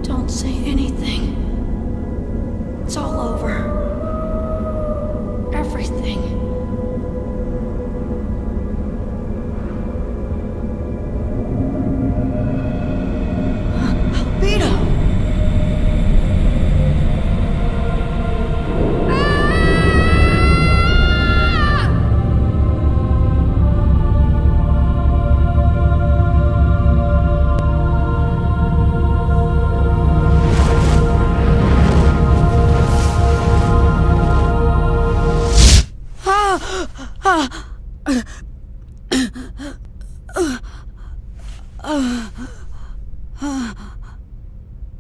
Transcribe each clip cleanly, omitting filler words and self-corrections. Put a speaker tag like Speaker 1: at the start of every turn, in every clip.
Speaker 1: Don't say anything. It's all over. Everything. Albedo!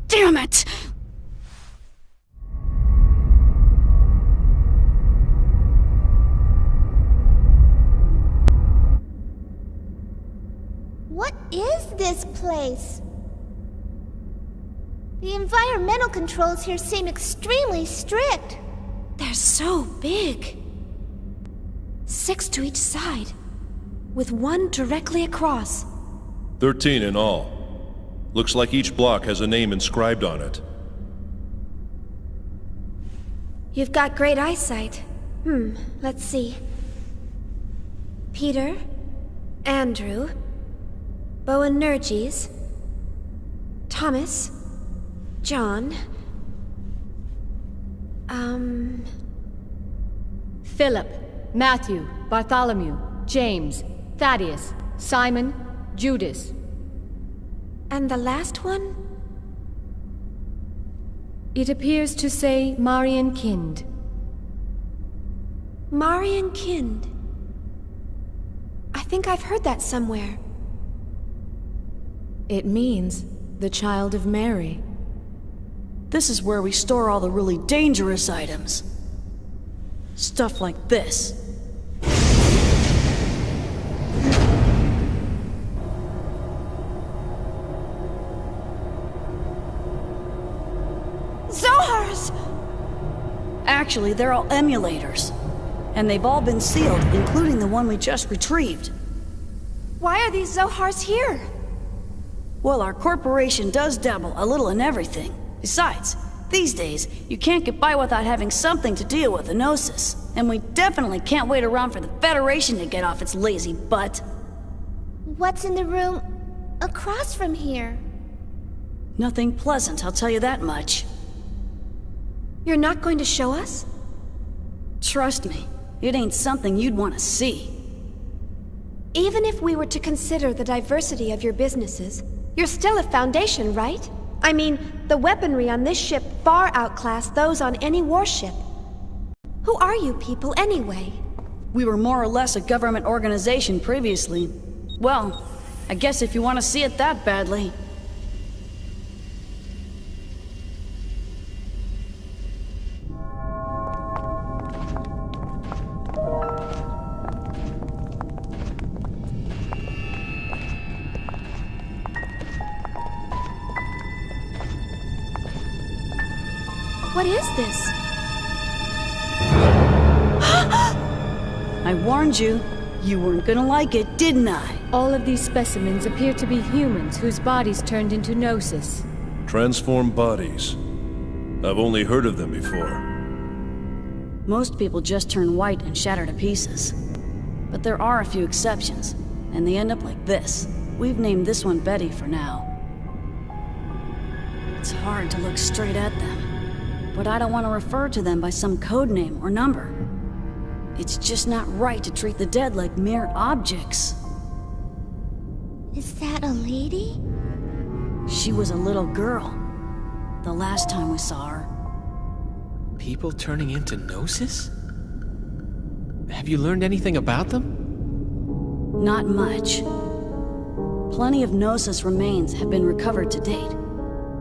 Speaker 1: Damn it!
Speaker 2: What is this place? The environmental controls here seem extremely strict.
Speaker 1: They're so big. 6 to each side, with one directly across.
Speaker 3: 13 in all. Looks like each block has a name inscribed on it.
Speaker 1: You've got great eyesight. Let's see. Peter, Andrew, Boanerges, Thomas, John,
Speaker 4: Philip, Matthew, Bartholomew, James, Thaddeus, Simon, Judas.
Speaker 1: and the last one?
Speaker 4: It appears to say Marian Kind.
Speaker 1: Marian Kind. I think I've heard that somewhere.
Speaker 5: It means the Child of Mary.
Speaker 6: This is where we store all the really dangerous items. Stuff like this.
Speaker 1: Zohars!
Speaker 6: Actually, they're all emulators. And they've all been sealed, including the one we just retrieved.
Speaker 1: Why are these Zohars here?
Speaker 6: Well, our corporation does dabble a little in everything. Besides, these days, you can't get by without having something to deal with Gnosis. And we definitely can't wait around for the Federation to get off its lazy butt.
Speaker 2: What's in the room across from here?
Speaker 6: Nothing pleasant, I'll tell you that much.
Speaker 1: You're not going to show us?
Speaker 6: Trust me, it ain't something you'd want to see.
Speaker 1: Even if we were to consider the diversity of your businesses, you're still a Foundation, right? I mean, the weaponry on this ship far outclass those on any warship. Who are you people, anyway?
Speaker 6: We were more or less a government organization previously. Well, I guess if you want to see it that badly.
Speaker 1: What is this?
Speaker 6: I warned you. You weren't gonna like it, didn't I?
Speaker 4: All of these specimens appear to be humans whose bodies turned into Gnosis.
Speaker 3: Transformed bodies. I've only heard of them before.
Speaker 6: Most people just turn white and shatter to pieces. But there are a few exceptions, and they end up like this. We've named this one Betty for now. It's hard to look straight at them, but I don't want to refer to them by some code name or number. It's just not right to treat the dead like mere objects.
Speaker 2: Is that a lady?
Speaker 6: She was a little girl, the last time we saw her.
Speaker 7: People turning into Gnosis? Have you learned anything about them?
Speaker 6: Not much. Plenty of Gnosis remains have been recovered to date,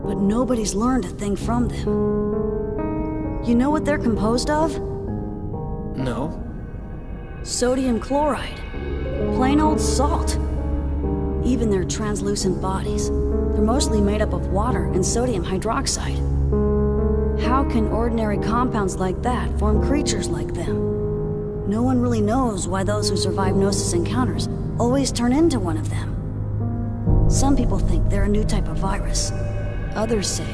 Speaker 6: but nobody's learned a thing from them. You know what they're composed of?
Speaker 7: No.
Speaker 6: Sodium chloride. Plain old salt. Even their translucent bodies, they're mostly made up of water and sodium hydroxide. How can ordinary compounds like that form creatures like them? No one really knows why those who survive Gnosis encounters always turn into one of them. Some people think they're a new type of virus. Others say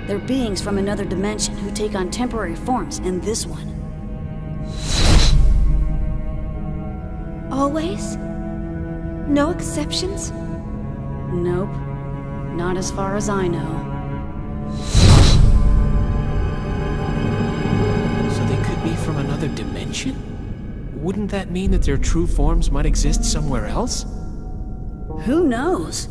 Speaker 6: they're beings from another dimension who take on temporary forms in this one.
Speaker 1: Always? No exceptions?
Speaker 6: Nope. Not as far as I know.
Speaker 7: So they could be from another dimension? Wouldn't that mean that their true forms might exist somewhere else?
Speaker 6: Who knows?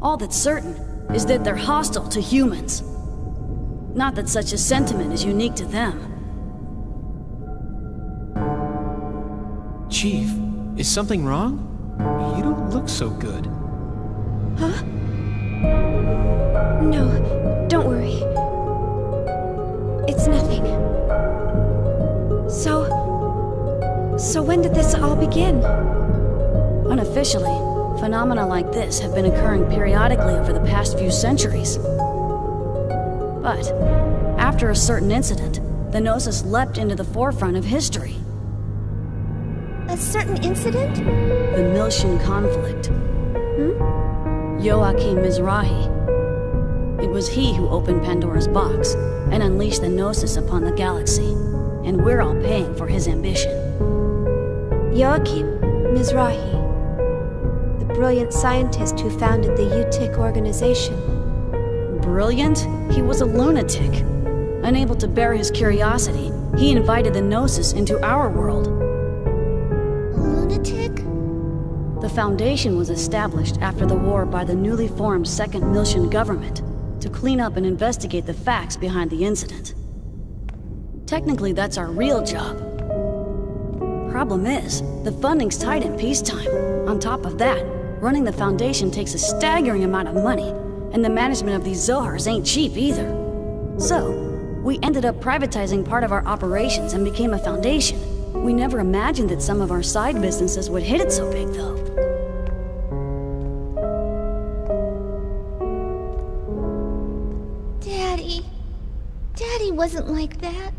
Speaker 6: All that's certain is that they're hostile to humans. Not that such a sentiment is unique to them.
Speaker 7: Chief, is something wrong? You don't look so good.
Speaker 1: Huh? No, don't worry. It's nothing. So when did this all begin?
Speaker 6: Unofficially, phenomena like this have been occurring periodically over the past few centuries. But, after a certain incident, the Gnosis leapt into the forefront of history.
Speaker 2: A certain incident?
Speaker 6: The Miltian conflict. Joachim Mizrahi. It was he who opened Pandora's box and unleashed the Gnosis upon the galaxy, and we're all paying for his ambition.
Speaker 1: Joachim Mizrahi, the brilliant scientist who founded the UTIC organization.
Speaker 6: Brilliant? He was a lunatic. Unable to bear his curiosity, he invited the Gnosis into our world.
Speaker 2: Lunatic?
Speaker 6: The Foundation was established after the war by the newly formed Second Miltian government to clean up and investigate the facts behind the incident. Technically, that's our real job. Problem is, the funding's tight in peacetime. On top of that, running the Foundation takes a staggering amount of money, and the management of these Zohars ain't cheap either. So, we ended up privatizing part of our operations and became a foundation. We never imagined that some of our side businesses would hit it so big, though.
Speaker 2: Daddy wasn't like that.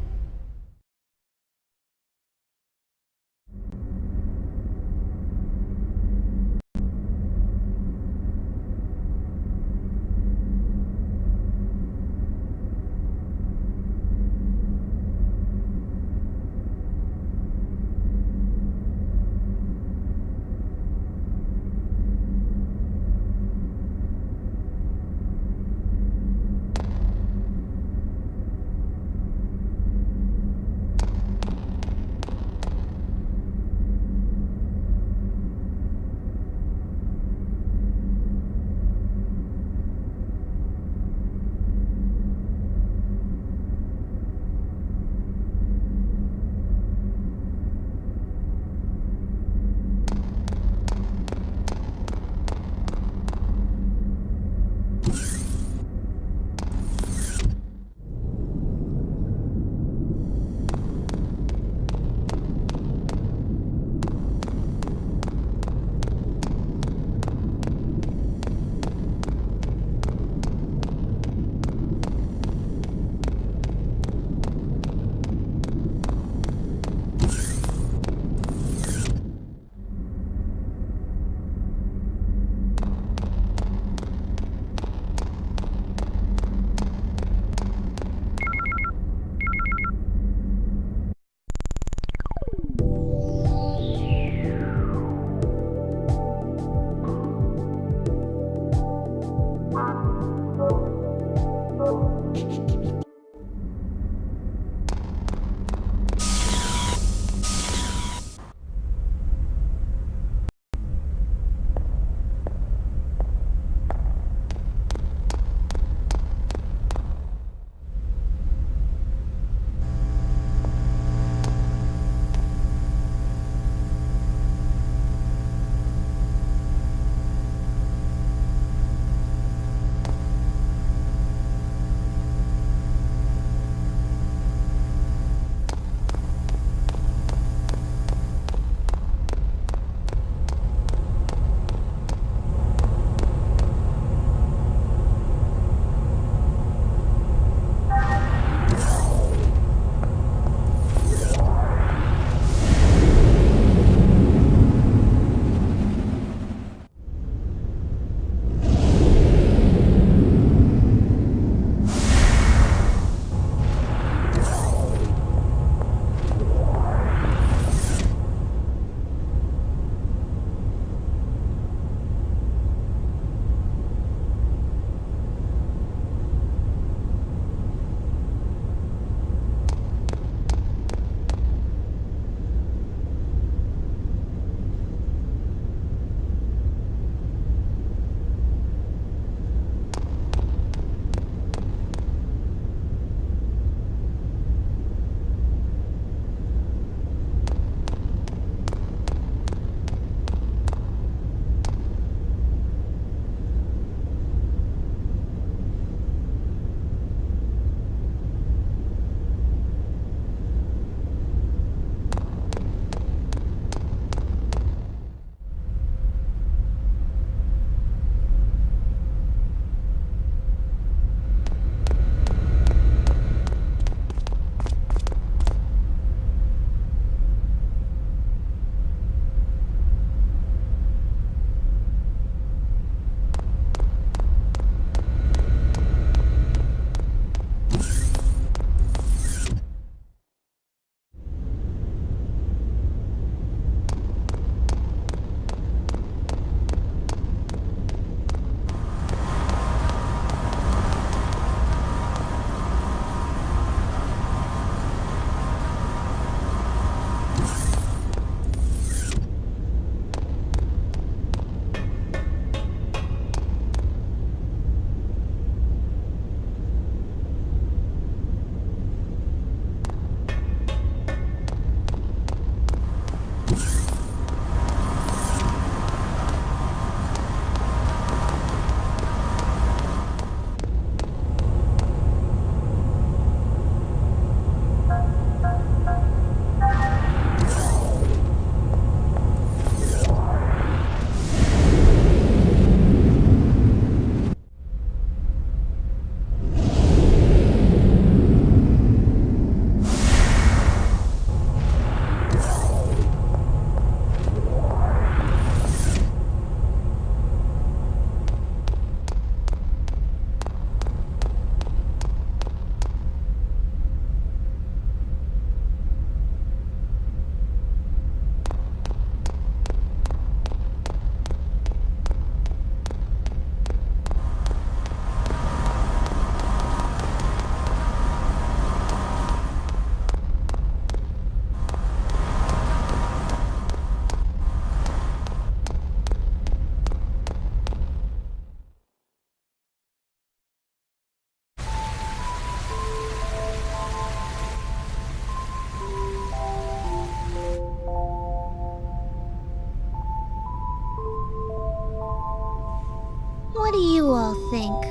Speaker 2: you all think?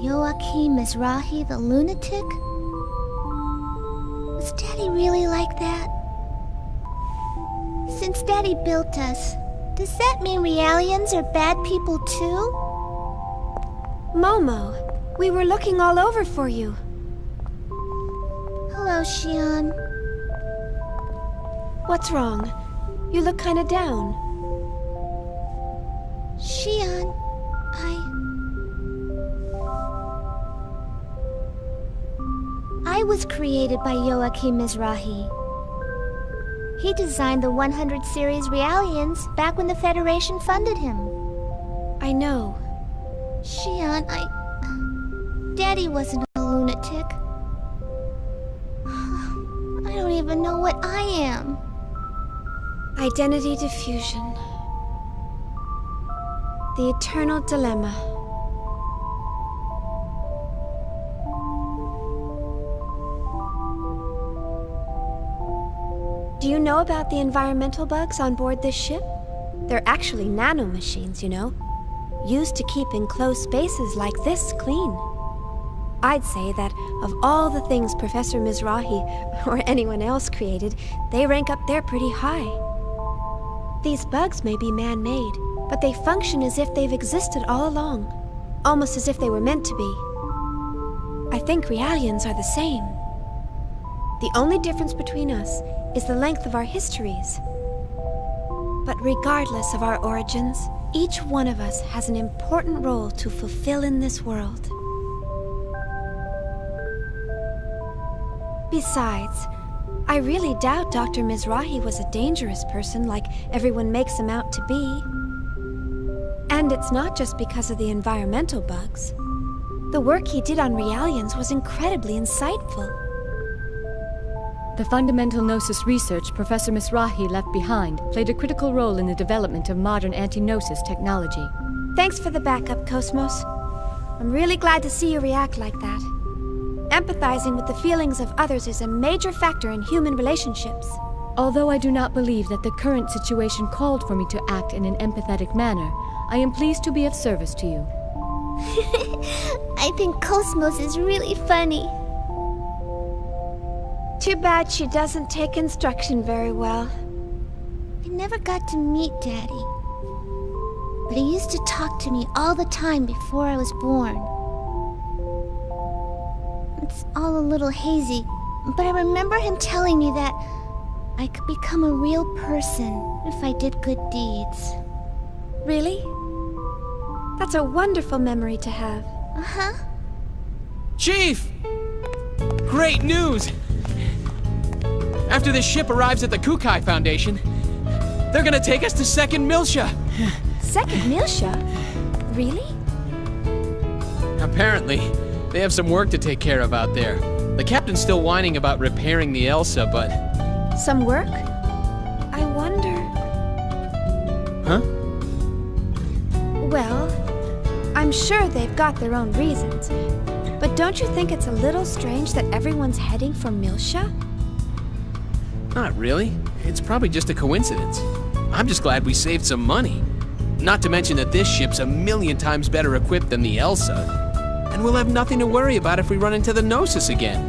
Speaker 2: Joachim Mizrahi the lunatic? Was Daddy really like that? Since Daddy built us, does that mean Realians are bad people too?
Speaker 1: Momo, we were looking all over for you.
Speaker 2: Hello, Xion.
Speaker 1: What's wrong? You look kinda down.
Speaker 2: Xion, I was created by Joachim Mizrahi. He designed the 100 series Realians back when the Federation funded him.
Speaker 1: I know.
Speaker 2: Xion, Daddy wasn't a lunatic. I don't even know what I am.
Speaker 1: Identity diffusion. The eternal dilemma. Do you know about the environmental bugs on board this ship? They're actually nanomachines, you know, used to keep enclosed spaces like this clean. I'd say that of all the things Professor Mizrahi or anyone else created, they rank up there pretty high. These bugs may be man-made, but they function as if they've existed all along, almost as if they were meant to be. I think Realians are the same. The only difference between us is the length of our histories. But regardless of our origins, each one of us has an important role to fulfill in this world. Besides, I really doubt Dr. Mizrahi was a dangerous person like everyone makes him out to be. And it's not just because of the environmental bugs. The work he did on Realians was incredibly insightful.
Speaker 4: The fundamental Gnosis research Professor Mizrahi left behind played a critical role in the development of modern anti-Gnosis technology.
Speaker 1: Thanks for the backup, Cosmos. I'm really glad to see you react like that. Empathizing with the feelings of others is a major factor in human relationships.
Speaker 4: Although I do not believe that the current situation called for me to act in an empathetic manner, I am pleased to be of service to you.
Speaker 2: I think Cosmos is really funny.
Speaker 1: Too bad she doesn't take instruction very well.
Speaker 2: I never got to meet Daddy. But he used to talk to me all the time before I was born. It's all a little hazy, but I remember him telling me that I could become a real person if I did good deeds.
Speaker 1: Really? That's a wonderful memory to have.
Speaker 2: Uh-huh.
Speaker 7: Chief! Great news! After this ship arrives at the Kukai Foundation, they're gonna take us to Second Milsha.
Speaker 1: Second Milsha? Really?
Speaker 7: Apparently, they have some work to take care of out there. The captain's still whining about repairing the Elsa, but...
Speaker 1: Some work? I wonder...
Speaker 7: Huh?
Speaker 1: Well, I'm sure they've got their own reasons. But don't you think it's a little strange that everyone's heading for Milsha?
Speaker 7: Not really. It's probably just a coincidence. I'm just glad we saved some money. Not to mention that this ship's 1,000,000 times better equipped than the Elsa. And we'll have nothing to worry about if we run into the Gnosis again.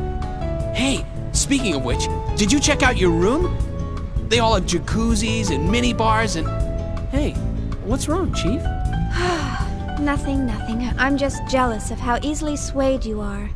Speaker 7: Hey, speaking of which, did you check out your room? They all have jacuzzis and mini bars and... Hey, what's wrong, Chief?
Speaker 1: Nothing. I'm just jealous of how easily swayed you are.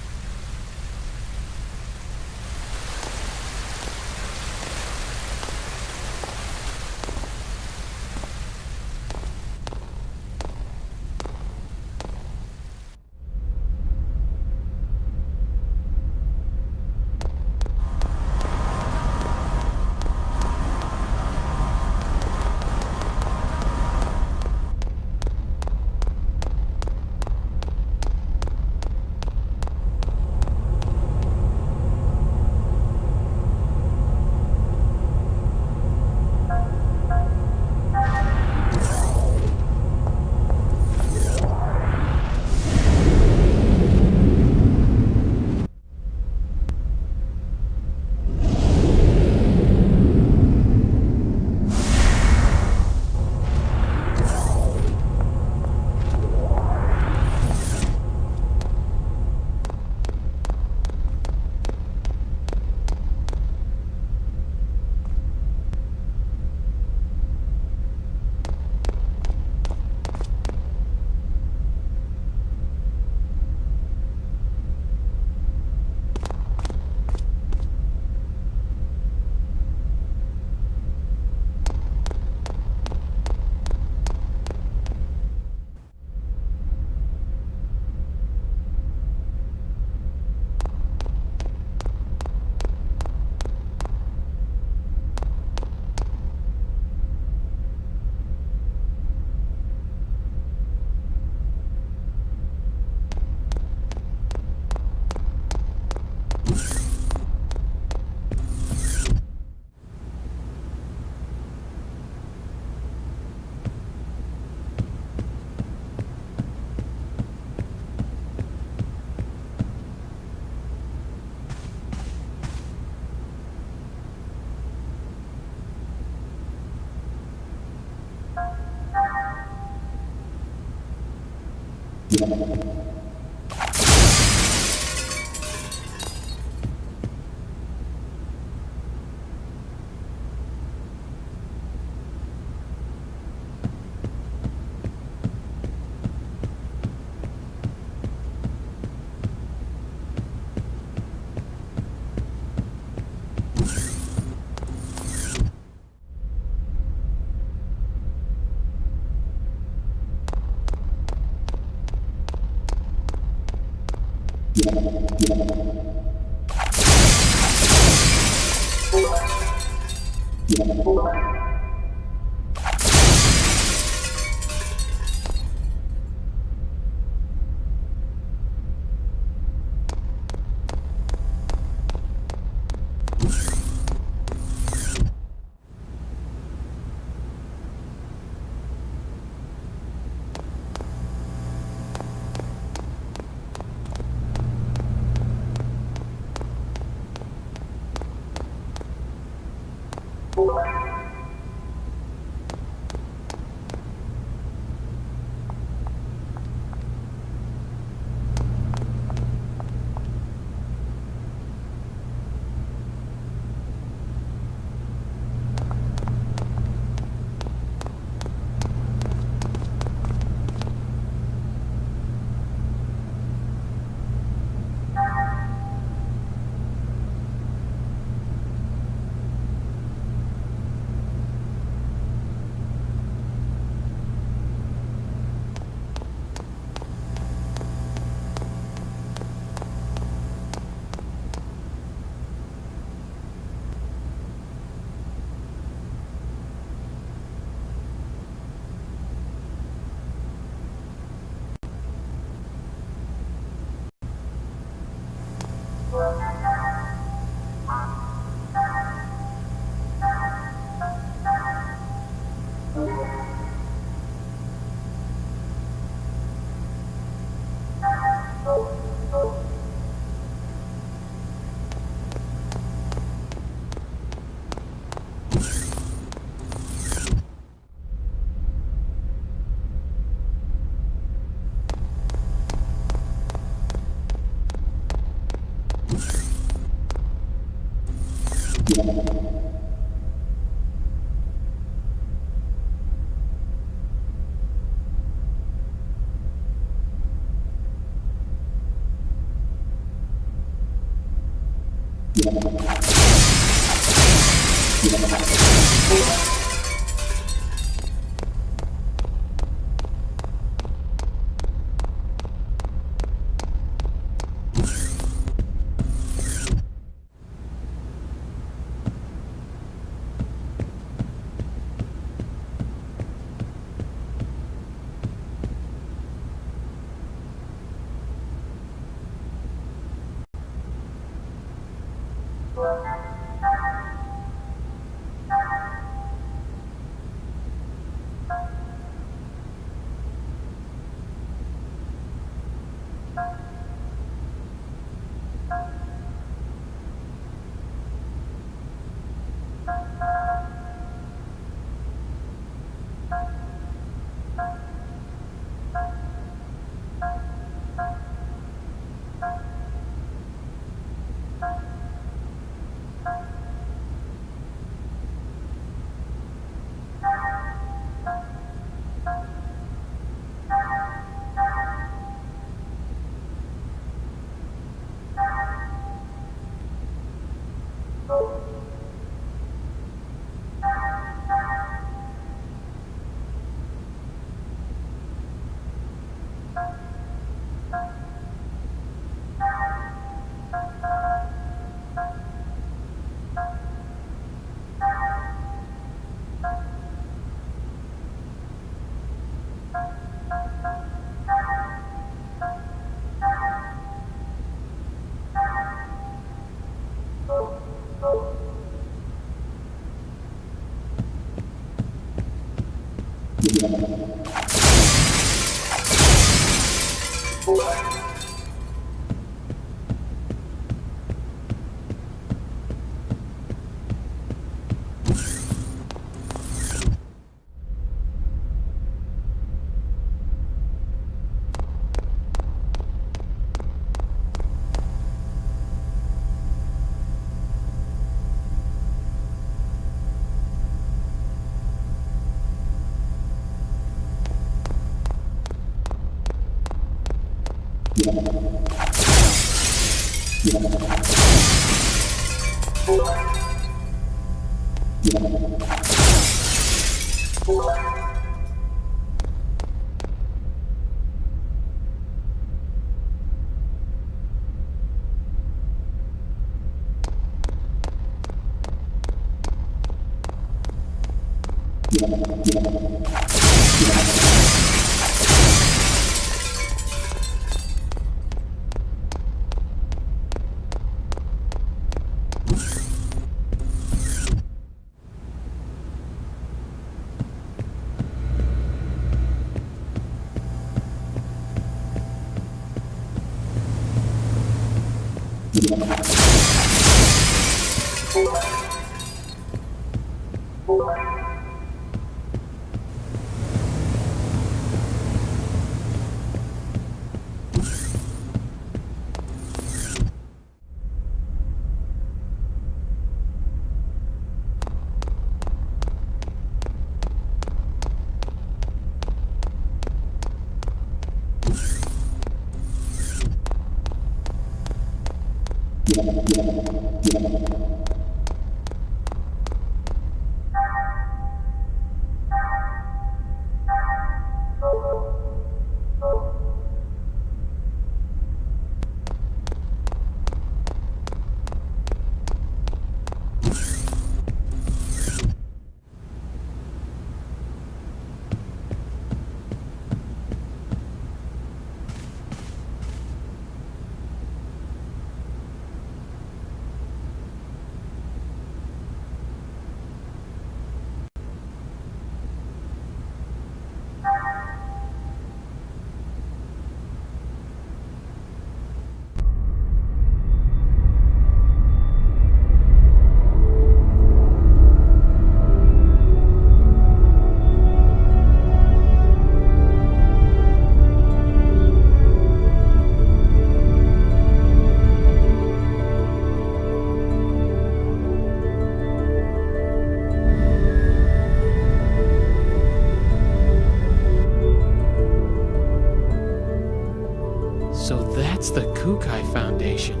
Speaker 7: So that's the Kukai Foundation.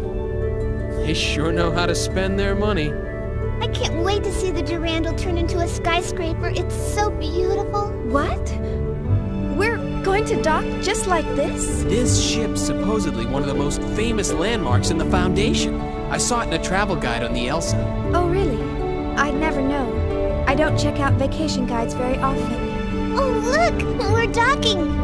Speaker 7: They sure know how to spend their money.
Speaker 2: I can't wait to see the Durandal turn into a skyscraper. It's so beautiful.
Speaker 1: What? We're going to dock just like this?
Speaker 7: This ship's supposedly one of the most famous landmarks in the Foundation. I saw it in a travel guide on the Elsa.
Speaker 1: Oh, really? I'd never know. I don't check out vacation guides very often.
Speaker 2: Oh, look! We're docking!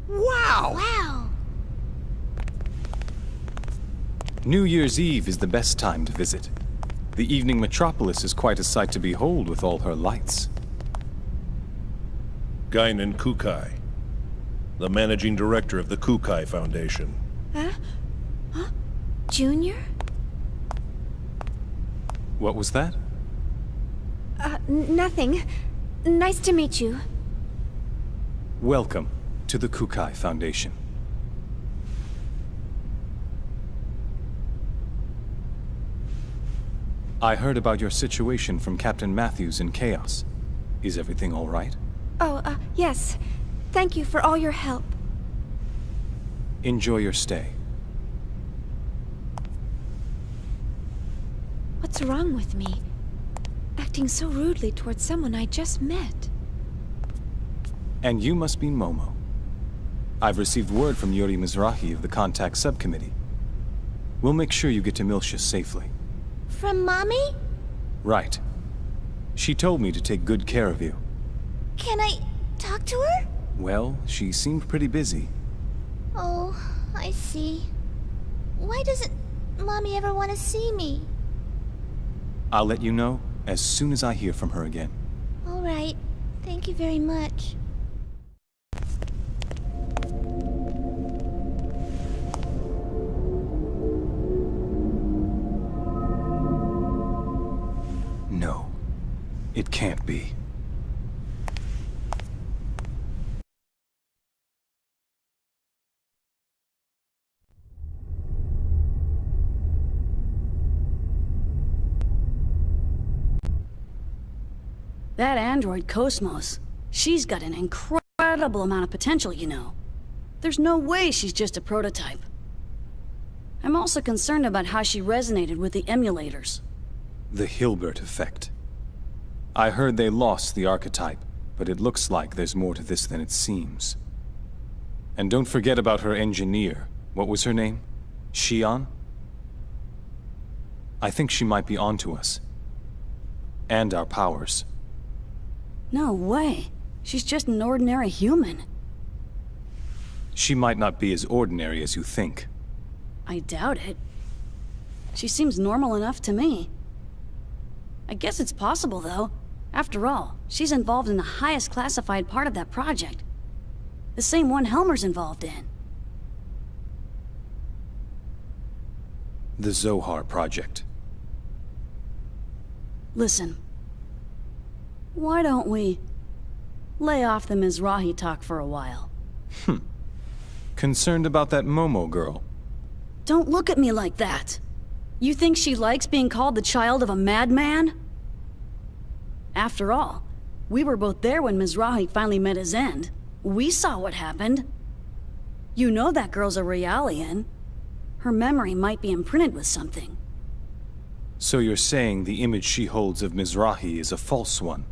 Speaker 7: Wow!
Speaker 2: Wow!
Speaker 8: New Year's Eve is the best time to visit. The evening metropolis is quite a sight to behold with all her lights.
Speaker 3: Guinan Kukai, the managing director of the Kukai Foundation.
Speaker 1: Junior?
Speaker 8: What was that?
Speaker 1: Nothing. Nice to meet you.
Speaker 8: Welcome to the Kukai Foundation. I heard about your situation from Captain Matthews in Chaos. Is everything all right?
Speaker 1: Oh, yes. Thank you for all your help.
Speaker 8: Enjoy your stay.
Speaker 1: What's wrong with me? Acting so rudely towards someone I just met.
Speaker 8: And you must be Momo. I've received word from Yuri Mizrahi of the Contact Subcommittee. We'll make sure you get to Miltia safely.
Speaker 2: From Mommy?
Speaker 8: Right. She told me to take good care of you.
Speaker 2: Can I talk to her?
Speaker 8: Well, she seemed pretty busy.
Speaker 2: Oh, I see. Why doesn't Mommy ever want to see me?
Speaker 8: I'll let you know as soon as I hear from her again.
Speaker 2: All right. Thank you very much.
Speaker 8: No, it can't be.
Speaker 6: That android Cosmos, she's got an incredible amount of potential, you know. There's no way she's just a prototype. I'm also concerned about how she resonated with the emulators.
Speaker 8: The Hilbert effect. I heard they lost the archetype, but it looks like there's more to this than it seems. And don't forget about her engineer. What was her name? Shion? I think she might be onto us. And our powers.
Speaker 6: No way. She's just an ordinary human.
Speaker 8: She might not be as ordinary as you think.
Speaker 6: I doubt it. She seems normal enough to me. I guess it's possible, though. After all, she's involved in the highest classified part of that project. The same one Helmer's involved in.
Speaker 8: The Zohar Project.
Speaker 6: Listen. Why don't we lay off the Mizrahi talk for a while?
Speaker 8: Concerned about that Momo girl?
Speaker 6: Don't look at me like that. You think she likes being called the child of a madman? After all, we were both there when Mizrahi finally met his end. We saw what happened. You know that girl's a Realian. Her memory might be imprinted with something.
Speaker 8: So you're saying the image she holds of Mizrahi is a false one?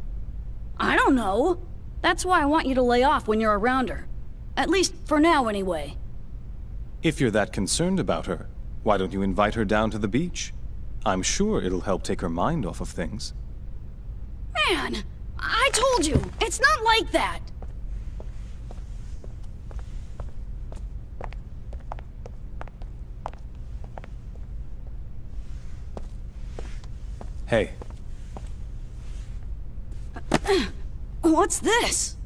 Speaker 6: I don't know. That's why I want you to lay off when you're around her. At least for now, anyway.
Speaker 8: If you're that concerned about her, why don't you invite her down to the beach? I'm sure it'll help take her mind off of things.
Speaker 6: Man, I told you, it's not like that.
Speaker 8: Hey.
Speaker 6: What's this?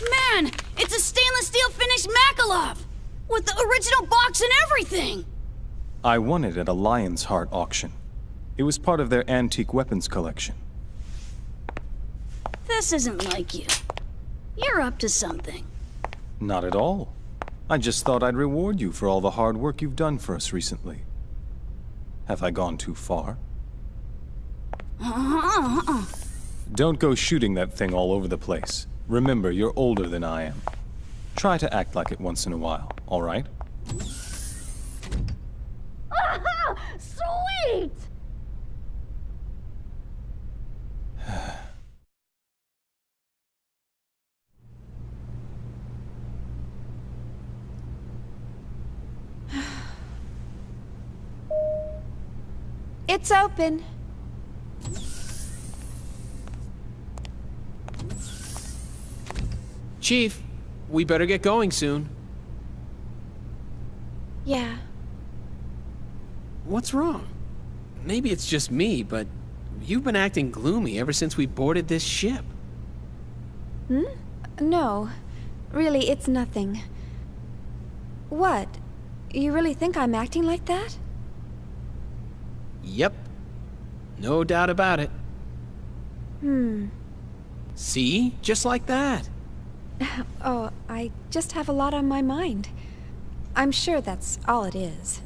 Speaker 6: Man, it's a stainless steel finished Makalov! With the original box and everything!
Speaker 8: I won it at a Lion's Heart auction. It was part of their antique weapons collection.
Speaker 6: This isn't like you. You're up to something.
Speaker 8: Not at all. I just thought I'd reward you for all the hard work you've done for us recently. Have I gone too far? Don't go shooting that thing all over the place. Remember, you're older than I am. Try to act like it once in a while, all right?
Speaker 6: Sweet!
Speaker 1: It's open.
Speaker 7: Chief, we better get going soon.
Speaker 1: Yeah.
Speaker 7: What's wrong? Maybe it's just me, but you've been acting gloomy ever since we boarded this ship.
Speaker 1: No. Really, it's nothing. What? You really think I'm acting like that?
Speaker 7: Yep. No doubt about it. See? Just like that.
Speaker 1: Oh, I just have a lot on my mind. I'm sure that's all it is.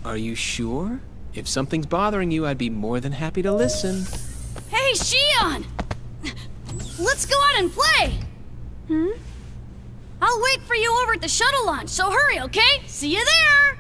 Speaker 7: Are you sure? If something's bothering you, I'd be more than happy to listen.
Speaker 6: Hey, Shion! Let's go out and play! I'll wait for you over at the shuttle launch, so hurry, okay? See you there!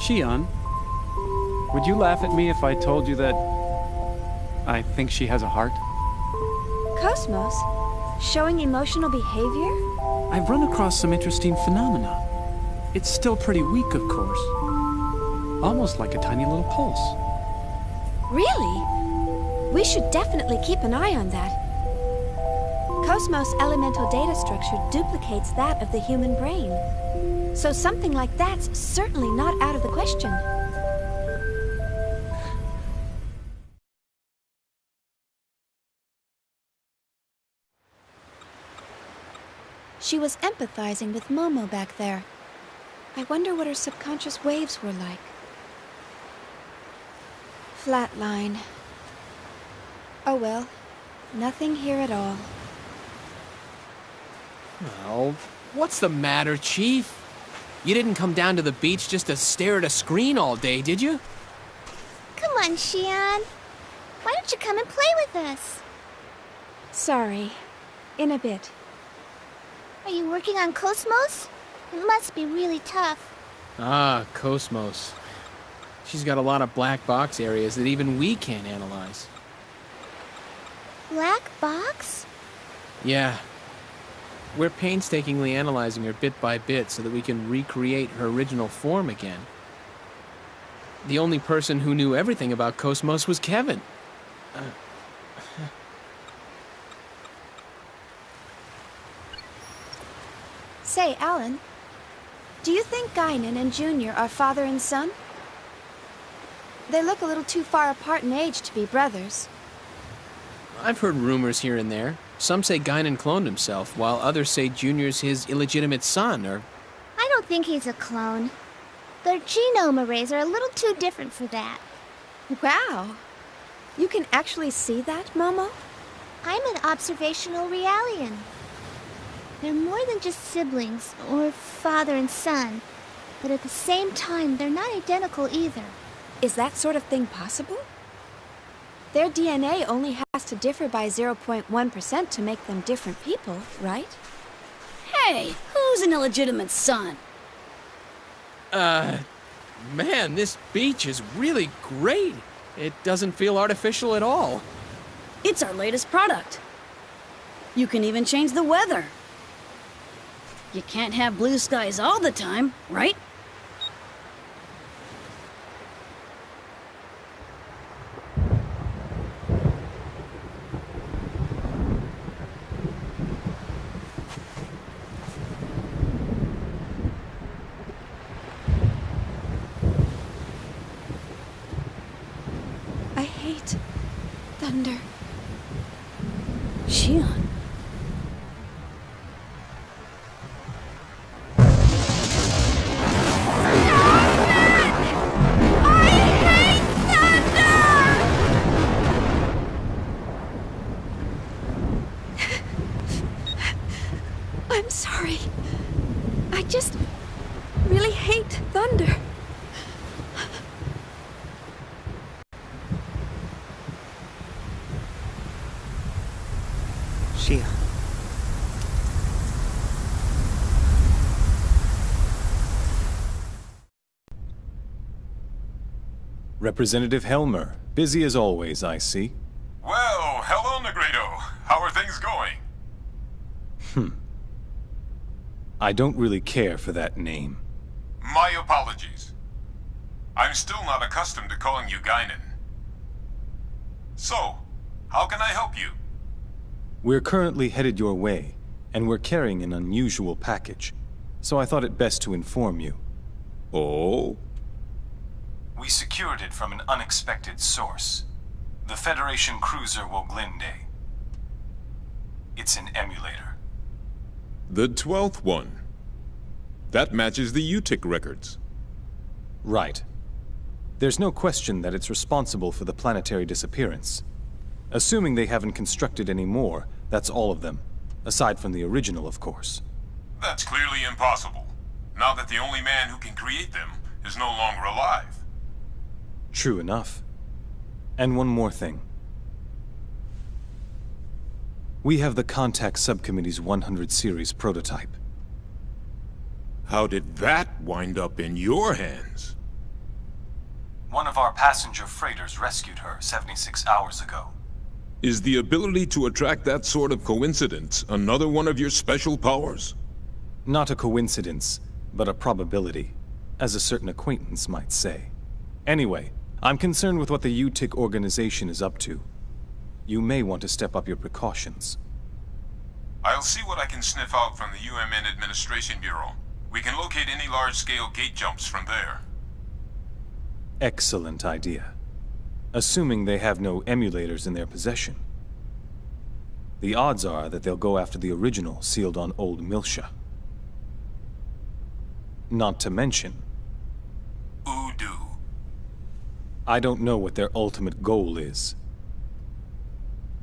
Speaker 9: Shion, would you laugh at me if I told you that I think she has a heart?
Speaker 1: Cosmos? Showing emotional behavior?
Speaker 9: I've run across some interesting phenomena. It's still pretty weak, of course. Almost like a tiny little pulse.
Speaker 1: Really? We should definitely keep an eye on that. Cosmos' elemental data structure duplicates that of the human brain. So something like that's certainly not out of the question. She was empathizing with Momo back there. I wonder what her subconscious waves were like. Flatline. Oh well, nothing here at all.
Speaker 7: Well, what's the matter, Chief? You didn't come down to the beach just to stare at a screen all day, did you?
Speaker 2: Come on, Shion. Why don't you come and play with us?
Speaker 1: Sorry. In a bit.
Speaker 2: Are you working on Cosmos? It must be really tough.
Speaker 7: Ah, Cosmos. She's got a lot of black box areas that even we can't analyze.
Speaker 2: Black box?
Speaker 7: Yeah. We're painstakingly analyzing her bit by bit so that we can recreate her original form again. The only person who knew everything about Cosmos was Kevin.
Speaker 1: Say, Alan, do you think Guinan and Junior are father and son? They look a little too far apart in age to be brothers.
Speaker 7: I've heard rumors here and there. Some say Guinan cloned himself, while others say Junior's his illegitimate son, or...
Speaker 2: I don't think he's a clone. Their genome arrays are a little too different for that.
Speaker 1: Wow. You can actually see that, Momo?
Speaker 2: I'm an observational realian. They're more than just siblings, or father and son. But at the same time, they're not identical either.
Speaker 1: Is that sort of thing possible? Their DNA only has to differ by 0.1% to make them different people, right?
Speaker 6: Hey, who's an illegitimate son?
Speaker 7: Man, this beach is really great. It doesn't feel artificial at all.
Speaker 6: It's our latest product. You can even change the weather. You can't have blue skies all the time, right?
Speaker 1: I hate thunder.
Speaker 6: Shion.
Speaker 1: I'm sorry. I just really hate thunder.
Speaker 10: Shion.
Speaker 8: Representative Helmer, busy as always, I see.
Speaker 11: Well, hello, Negredo. How are things going?
Speaker 8: I don't really care for that name.
Speaker 11: My apologies. I'm still not accustomed to calling you Guinan. So, how can I help you?
Speaker 8: We're currently headed your way, and we're carrying an unusual package, so I thought it best to inform you.
Speaker 3: Oh?
Speaker 8: We secured it from an unexpected source. The Federation cruiser Woglinde. It's an emulator.
Speaker 3: The 12th one. That matches the UTIC records.
Speaker 8: Right. There's no question that it's responsible for the planetary disappearance. Assuming they haven't constructed any more, that's all of them. Aside from the original, of course.
Speaker 11: That's clearly impossible, now that the only man who can create them is no longer alive.
Speaker 8: True enough. And one more thing. We have the Contact Subcommittee's 100 series prototype.
Speaker 3: How did that wind up in your hands?
Speaker 8: One of our passenger freighters rescued her 76 hours ago.
Speaker 3: Is the ability to attract that sort of coincidence another one of your special powers?
Speaker 8: Not a coincidence, but a probability, as a certain acquaintance might say. Anyway, I'm concerned with what the UTIC organization is up to. You may want to step up your precautions.
Speaker 11: I'll see what I can sniff out from the UMN Administration Bureau. We can locate any large-scale gate jumps from there.
Speaker 8: Excellent idea. Assuming they have no emulators in their possession. The odds are that they'll go after the original sealed on Old Milsha. Not to mention,
Speaker 11: Udo.
Speaker 8: I don't know what their ultimate goal is.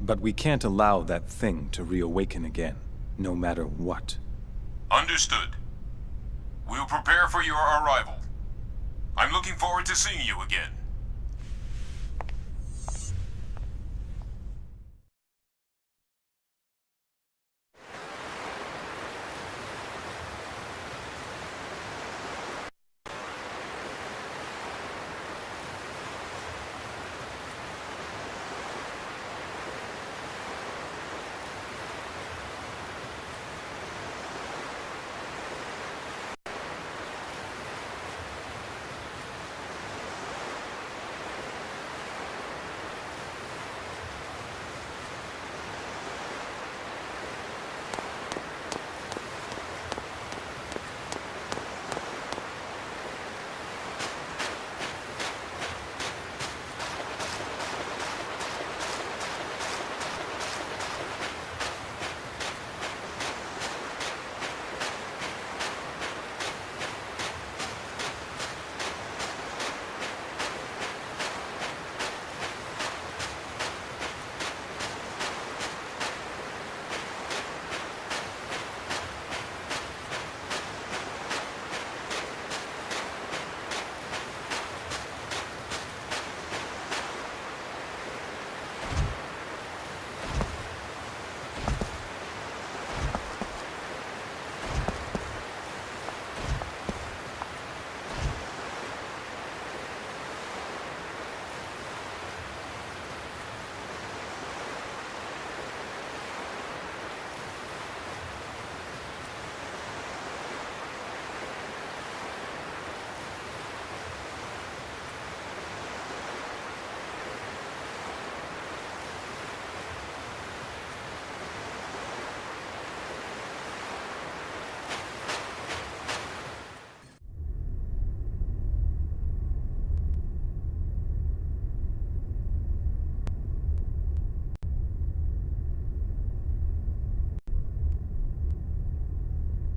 Speaker 8: But we can't allow that thing to reawaken again, no matter what.
Speaker 11: Understood. We'll prepare for your arrival. I'm looking forward to seeing you again.